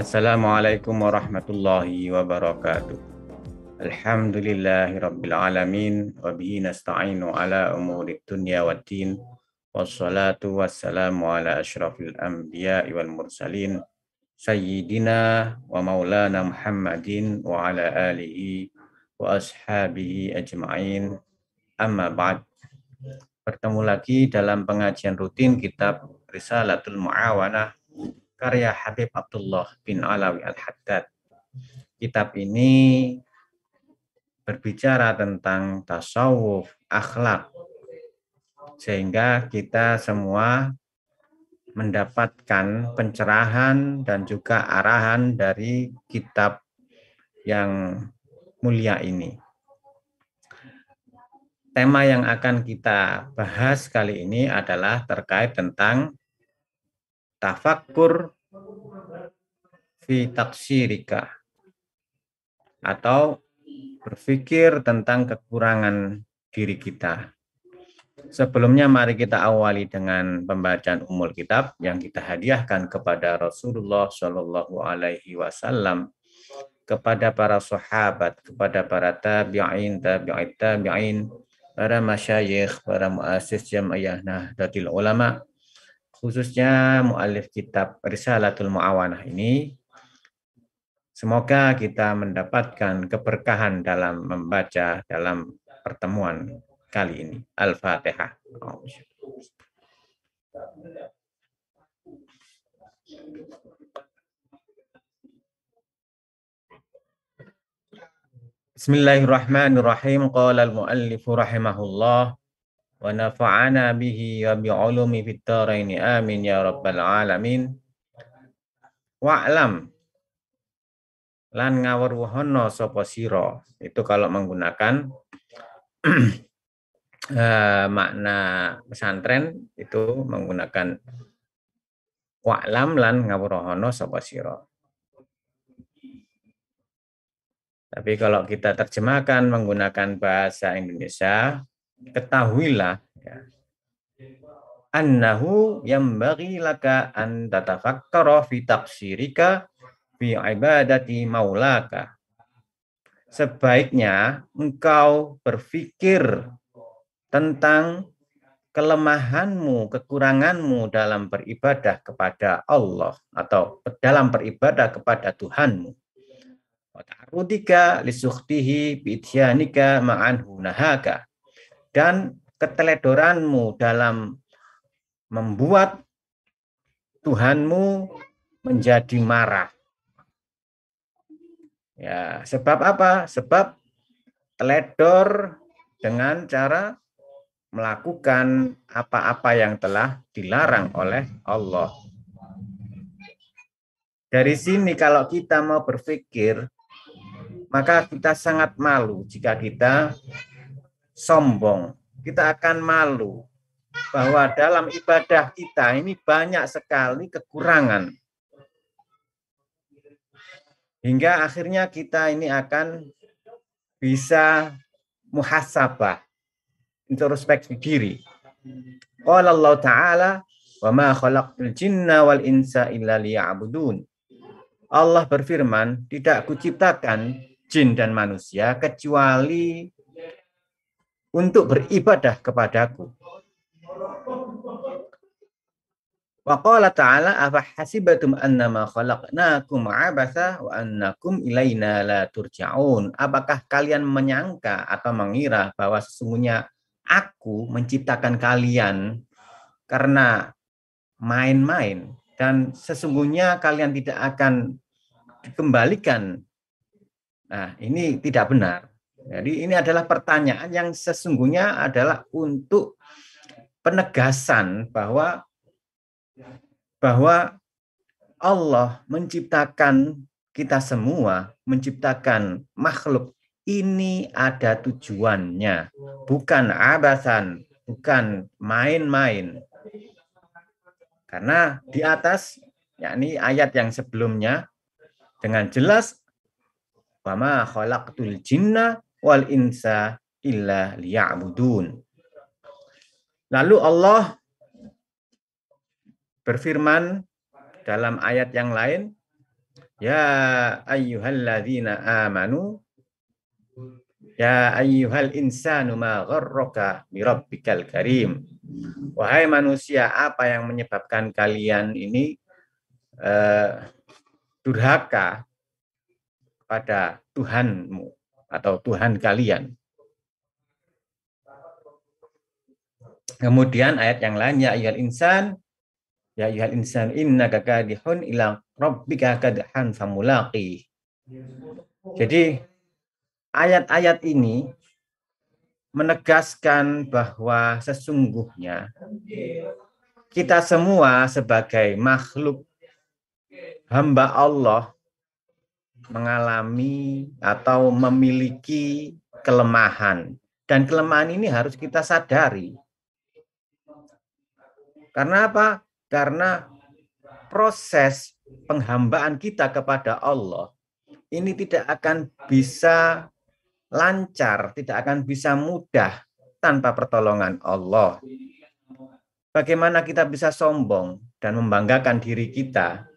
Assalamualaikum warahmatullahi wabarakatuh. Alhamdulillahi rabbil alamin wa bihi nasta'inu ala umuri dunya waddin wassalatu wassalamu ala asyrafil anbiya'i wal mursalin sayyidina wa maulana Muhammadin wa ala alihi wa ashabihi ajma'in. Amma ba'd. Bertemu lagi dalam pengajian rutin kitab Risalatul Mu'awanah karya Habib Abdullah bin Alawi Al-Haddad. Kitab ini berbicara tentang tasawuf, akhlak, sehingga kita semua mendapatkan pencerahan dan juga arahan dari kitab yang mulia ini. Tema yang akan kita bahas kali ini adalah terkait tentang tafakkur fi taksirika, atau berpikir tentang kekurangan diri kita. Sebelumnya mari kita awali dengan pembacaan umul kitab yang kita hadiahkan kepada Rasulullah Shallallahu Alaihi Wasallam, kepada para sahabat, kepada para tabi'in, para masyayikh, para muassis Jam'iyah Nahdlatul Ulama, khususnya muallif kitab Risalatul Mu'awanah ini. Semoga kita mendapatkan keberkahan dalam membaca dalam pertemuan kali ini. Al-Fatihah. Bismillahirrahmanirrahim. Qala al-muallif rahimahullah wa nafa'ana bihi wa bi'ulumi fid dharain amin ya rabbal alamin. Wa'lam lan ngawruhono sapa sira. Itu kalau menggunakan makna pesantren itu menggunakan wa'lam lan ngawruhono sapa sira. Tapi kalau kita terjemahkan menggunakan bahasa Indonesia, ketahuilah ya, annahu yambaghi laka an tatafakkara fi taqsirika fi ibadati maulaka. Sebaiknya engkau berpikir tentang kelemahanmu, kekuranganmu dalam beribadah kepada Allah atau dalam beribadah kepada Tuhanmu. Wa ta'rudika lisukhtihi bi'tyanika ma'anhu nahaka. Dan keteledoranmu dalam membuat Tuhanmu menjadi marah. Ya, sebab apa? Sebab teledor dengan cara melakukan apa-apa yang telah dilarang oleh Allah. Dari sini kalau kita mau berpikir, maka kita sangat malu jika kita sombong. Kita akan malu bahwa dalam ibadah kita ini banyak sekali kekurangan. Hingga akhirnya kita ini akan bisa muhasabah, introspeksi diri. Qala Allah Ta'ala, wa ma khalaqtul jinna wal insa illa liya'budun. Allah berfirman, tidak kuciptakan jin dan manusia kecuali untuk beribadah kepadaku. Wa qala ta'ala afa hasibatum annama khalaqnakum 'abatha wa annakum ilaina la turja'un. Apakah kalian menyangka atau mengira bahwa sesungguhnya aku menciptakan kalian karena main-main dan sesungguhnya kalian tidak akan dikembalikan? Nah, ini tidak benar. Jadi ini adalah pertanyaan yang sesungguhnya adalah untuk penegasan bahwa Allah menciptakan kita semua, menciptakan makhluk ini ada tujuannya, bukan abasan, bukan main-main. Karena di atas, yakni ayat yang sebelumnya dengan jelas, wa ma khalaqtul jinna wal insa illa liya'budun. Lalu Allah berfirman dalam ayat yang lain, Ya ayyuhalladzina amanu ya ayyuhal insanu ma gharraka birabbikal karim. Wahai manusia, apa yang menyebabkan kalian ini durhaka pada Tuhanmu atau Tuhan kalian. Kemudian ayat yang lain, ya ayyuhal insan innaka kadihun ila rabbika kadhan famulaqi. Jadi ayat-ayat ini menegaskan bahwa sesungguhnya kita semua sebagai makhluk hamba Allah mengalami atau memiliki kelemahan. Dan kelemahan ini harus kita sadari. Karena apa? Karena proses penghambaan kita kepada Allah ini tidak akan bisa lancar, tidak akan bisa mudah tanpa pertolongan Allah. Bagaimana kita bisa sombong dan membanggakan diri kita?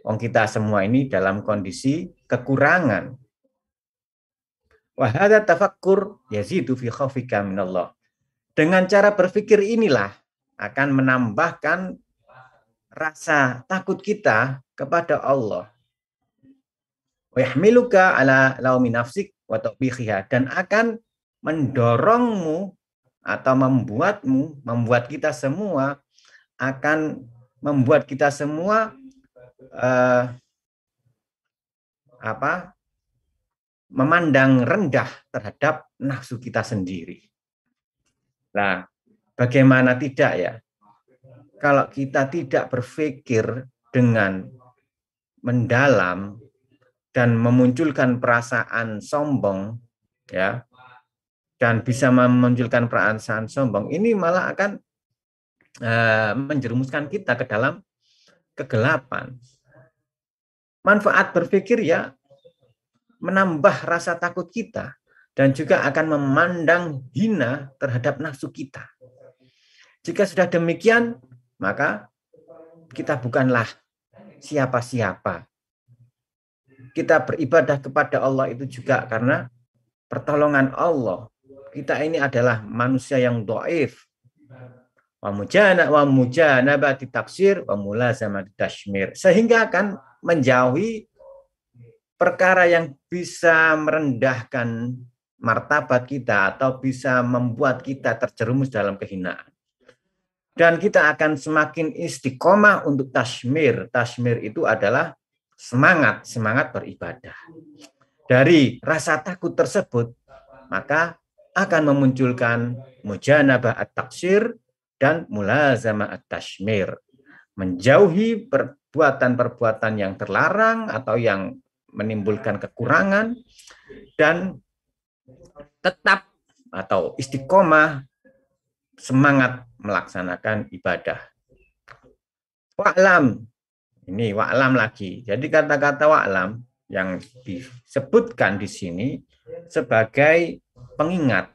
Wong kita semua ini dalam kondisi kekurangan. Wa hadza tafakkur yazidu fi khaufika minallah. Dengan cara berpikir inilah akan menambahkan rasa takut kita kepada Allah. Wa yahmiluka ala laumi nafsik wa tawbihiha, dan akan mendorongmu atau membuat kita semua memandang rendah terhadap nafsu kita sendiri. Nah, bagaimana tidak ya? Kalau kita tidak berpikir dengan mendalam dan memunculkan perasaan sombong, ya, dan bisa memunculkan perasaan sombong, ini malah akan menjerumuskan kita ke dalam kegelapan. Manfaat berpikir ya menambah rasa takut kita dan juga akan memandang hina terhadap nafsu kita. Jika sudah demikian, maka kita bukanlah siapa-siapa. Kita beribadah kepada Allah itu juga karena pertolongan Allah. Kita ini adalah manusia yang dhaif. Wa mujanabati taksir wa mulazamati tashmir. Sehingga akan menjauhi perkara yang bisa merendahkan martabat kita atau bisa membuat kita terjerumus dalam kehinaan. Dan kita akan semakin istiqomah untuk tashmir. Tashmir itu adalah semangat beribadah. Dari rasa takut tersebut, maka akan memunculkan mujanabah at-taksir dan mulazamah at-tashmir. Menjauhi perbuatan-perbuatan yang terlarang atau yang menimbulkan kekurangan dan tetap atau istiqomah semangat melaksanakan ibadah. Wa'lam, ini wa'lam lagi. Jadi kata-kata wa'lam yang disebutkan di sini sebagai pengingat.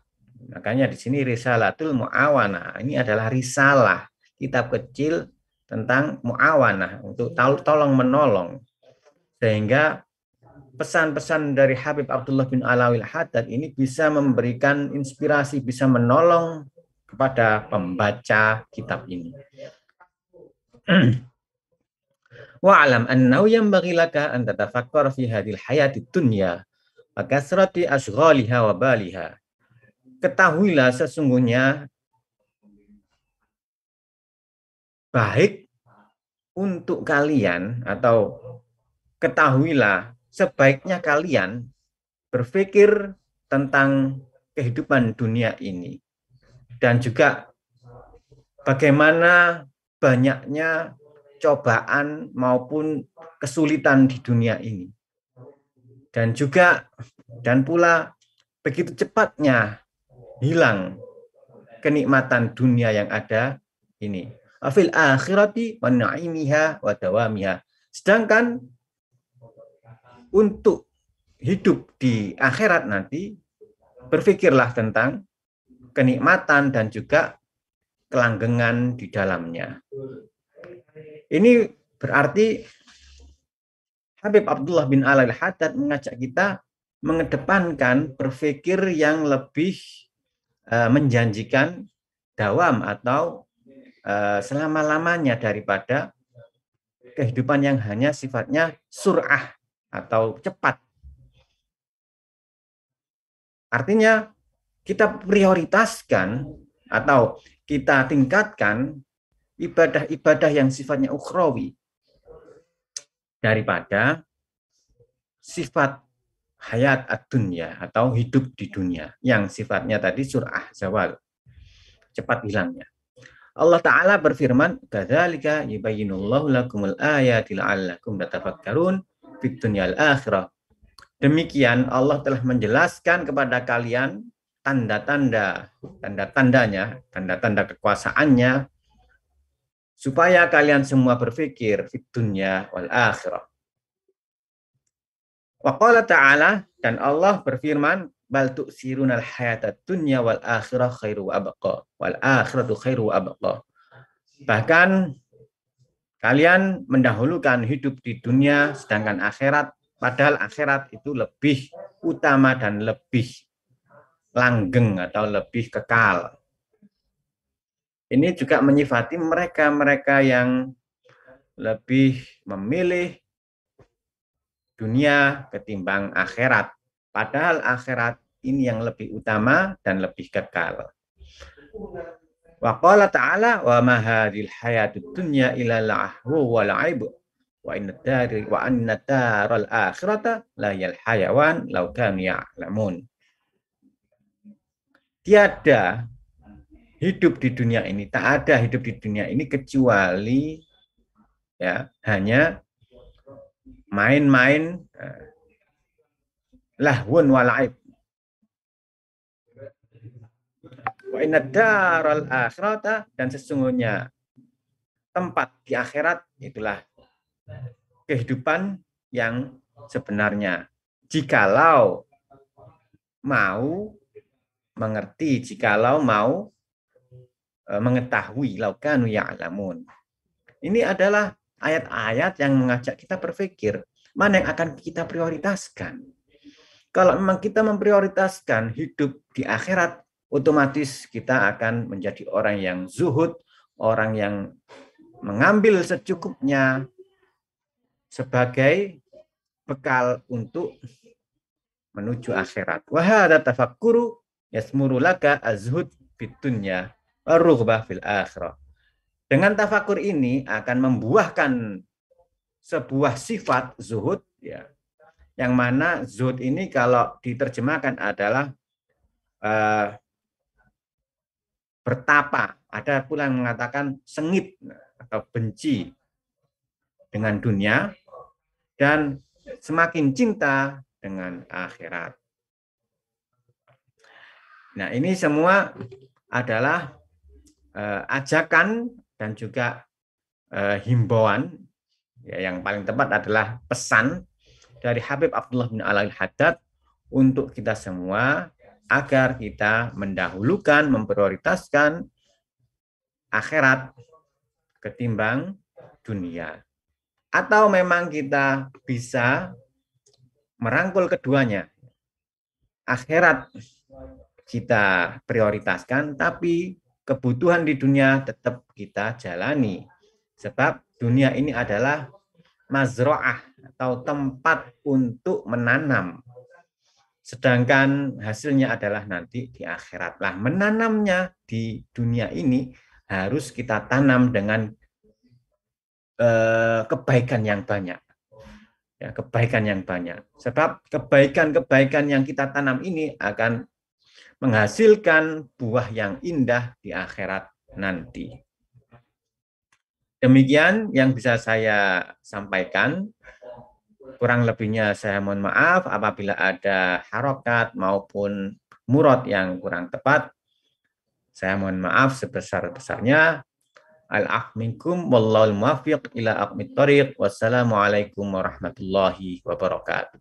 Makanya di sini risalatul mu'awanah. Ini adalah risalah, kitab kecil tentang mu'awanah, untuk tolong menolong. Sehingga pesan-pesan dari Habib Abdullah bin Alawil Haddad ini bisa memberikan inspirasi, bisa menolong kepada pembaca kitab ini. Wa'alam annahu yanbaghi laka an tatafakkar fi hadhil hayatid dunya wa kasrati ashghaliha wa baliha. Ketahuilah sesungguhnya baik untuk kalian, atau ketahuilah sebaiknya kalian berpikir tentang kehidupan dunia ini. Dan juga bagaimana banyaknya cobaan maupun kesulitan di dunia ini. Dan pula begitu cepatnya hilang kenikmatan dunia yang ada ini. Afil akhirati wa na'imiha wa dawamiha. Sedangkan untuk hidup di akhirat nanti, berpikirlah tentang kenikmatan dan juga kelanggengan di dalamnya. Ini berarti Habib Abdullah bin Alal Haddad mengajak kita mengedepankan berpikir yang lebih menjanjikan dawam atau selama-lamanya daripada kehidupan yang hanya sifatnya sur'ah atau cepat. Artinya kita prioritaskan atau kita tingkatkan ibadah-ibadah yang sifatnya ukhrawi daripada sifat hayat ad-dunya atau hidup di dunia yang sifatnya tadi sur'ah zawal, cepat hilangnya. Allah Ta'ala berfirman, kadzalika yubayyinullahu lakumul ayati la'allakum tatafakkarun fid dunyal akhirah. Demikian Allah telah menjelaskan kepada kalian tanda-tandanya, tanda-tanda kekuasaannya, supaya kalian semua berpikir fid dunya wal akhirah. Wa qala ta'ala, dan Allah berfirman, bal tu'sirunal hayatad dunya wal akhirah khairu wa abqa wal akhiratu khairu wa abqa. Bahkan kalian mendahulukan hidup di dunia sedangkan akhirat, padahal akhirat itu lebih utama dan lebih langgeng atau lebih kekal. Ini juga menyifati mereka-mereka yang lebih memilih dunia ketimbang akhirat. Padahal akhirat ini yang lebih utama dan lebih kekal. Wa qala ta'ala wa ma hadhil hayatud dunya illa la'hu wa la'ib wa inna daral akhirata la yal hayawan law kanu ya'lamun. Tiada hidup di dunia ini, tak ada hidup di dunia ini kecuali ya hanya main-main, lahwun walaib. Wa inna daral akhirata, dan sesungguhnya tempat di akhirat itulah kehidupan yang sebenarnya. Jikalau mau mengerti, jikalau mau mengetahui, laukanu ya'lamun. Ini adalah ayat-ayat yang mengajak kita berpikir mana yang akan kita prioritaskan. Kalau memang kita memprioritaskan hidup di akhirat, otomatis kita akan menjadi orang yang zuhud, orang yang mengambil secukupnya sebagai bekal untuk menuju akhirat. Wa hadza tafakkuru yasmuru laka azhud fid dunya wa rughbah fil akhirah. Dengan tafakur ini akan membuahkan sebuah sifat zuhud, ya, yang mana zuhud ini kalau diterjemahkan adalah bertapa. Ada pula yang mengatakan sengit atau benci dengan dunia dan semakin cinta dengan akhirat. Nah, ini semua adalah ajakan dan juga himbauan, ya, yang paling tepat adalah pesan dari Habib Abdullah bin Alal Haddad untuk kita semua agar kita mendahulukan, memprioritaskan akhirat ketimbang dunia. Atau memang kita bisa merangkul keduanya. Akhirat kita prioritaskan, tapi kebutuhan di dunia tetap kita jalani. Sebab dunia ini adalah mazro'ah atau tempat untuk menanam. Sedangkan hasilnya adalah nanti di akhirat. Lah, menanamnya di dunia ini harus kita tanam dengan kebaikan yang banyak. Ya, kebaikan yang banyak. Sebab kebaikan-kebaikan yang kita tanam ini akan menghasilkan buah yang indah di akhirat nanti. Demikian yang bisa saya sampaikan. Kurang lebihnya saya mohon maaf apabila ada harokat maupun murad yang kurang tepat. Saya mohon maaf sebesar-besarnya. Al-'afwu minkum wallahul muwaffiq ila aqwamit thoriq. Wassalamualaikum warahmatullahi wabarakatuh.